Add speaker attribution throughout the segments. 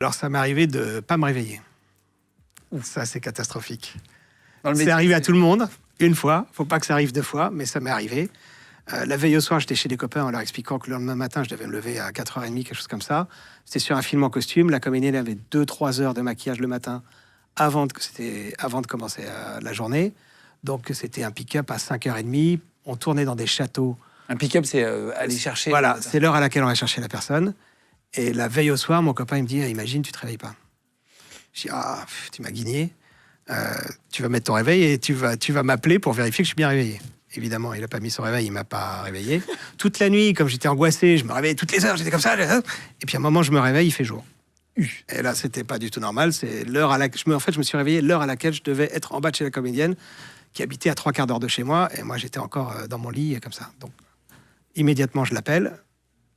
Speaker 1: Alors, ça m'est arrivé de ne pas me réveiller. Ça, c'est catastrophique.
Speaker 2: C'est
Speaker 1: arrivé à tout le monde, une fois. Faut pas que ça arrive deux fois, mais ça m'est arrivé. La veille au soir, j'étais chez des copains en leur expliquant que le lendemain matin, je devais me lever à 4h30, quelque chose comme ça. C'était sur un film en costume. La comédienne avait 2-3 heures de maquillage le matin avant de commencer la journée. Donc, c'était un pick-up à 5h30. On tournait dans des châteaux.
Speaker 2: Un pick-up, c'est aller chercher...
Speaker 1: Voilà, c'est l'heure à laquelle on va chercher la personne. Et la veille au soir, mon copain il me dit, imagine, tu te réveilles pas. Je dis, tu m'as guigné. Tu vas mettre ton réveil et tu vas m'appeler pour vérifier que je suis bien réveillé. Évidemment, il n'a pas mis son réveil, il ne m'a pas réveillé. Toute la nuit, comme j'étais angoissé, je me réveillais toutes les heures, j'étais comme ça. Et puis à un moment, je me réveille, il fait jour. Et là, c'était pas du tout normal. C'est l'heure à laquelle... En fait, je me suis réveillé l'heure à laquelle je devais être en bas de chez la comédienne, qui habitait à 3/4 d'heure de chez moi. Et moi, j'étais encore dans mon lit, comme ça. Donc, immédiatement, je l'appelle.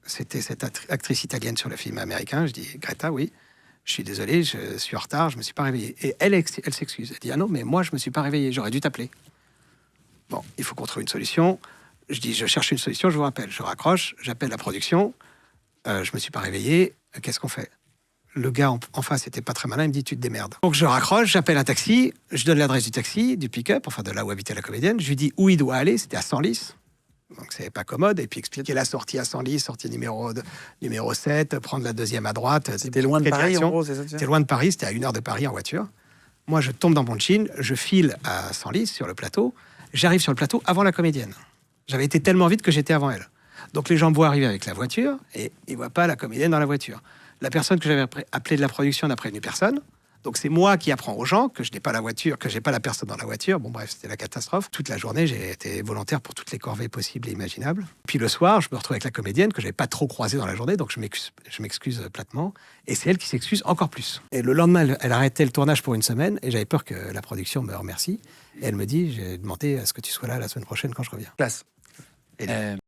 Speaker 1: C'était cette actrice italienne sur le film américain. Je dis, Greta, oui, je suis désolé, je suis en retard, je ne me suis pas réveillé. Et elle s'excuse. Elle dit, ah non, mais moi, je ne me suis pas réveillé, j'aurais dû t'appeler. Bon, il faut qu'on trouve une solution. Je dis, je cherche une solution, je vous rappelle. Je raccroche, j'appelle la production. Je ne me suis pas réveillé, qu'est-ce qu'on fait? Le gars en face n'était pas très malin, il me dit, tu te démerdes. Donc je raccroche, j'appelle un taxi, je donne l'adresse du taxi, du pick-up, enfin de là où habitait la comédienne. Je lui dis où il doit aller, c'était à Senlis. Donc, c'est pas commode. Et puis, expliquer la sortie à Senlis, sortie numéro 7, prendre la deuxième à droite.
Speaker 2: C'était loin de Paris, en gros, c'est ça?
Speaker 1: C'était loin de Paris, c'était à 1 heure de Paris en voiture. Moi, je tombe dans mon jean, je file à Senlis, sur le plateau. J'arrive sur le plateau avant la comédienne. J'avais été tellement vite que j'étais avant elle. Donc, les gens me voient arriver avec la voiture et ils voient pas la comédienne dans la voiture. La personne que j'avais appelée de la production n'a prévenu personne. Donc, c'est moi qui apprends aux gens que je n'ai pas la voiture, que j'ai pas la personne dans la voiture. Bon, bref, c'était la catastrophe. Toute la journée, j'ai été volontaire pour toutes les corvées possibles et imaginables. Puis le soir, je me retrouve avec la comédienne que je n'avais pas trop croisée dans la journée, donc je m'excuse platement. Et c'est elle qui s'excuse encore plus. Et le lendemain, elle arrêtait le tournage pour une semaine et j'avais peur que la production me remercie. Et elle me dit, j'ai demandé à ce que tu sois là la semaine prochaine quand je reviens.
Speaker 2: Classe.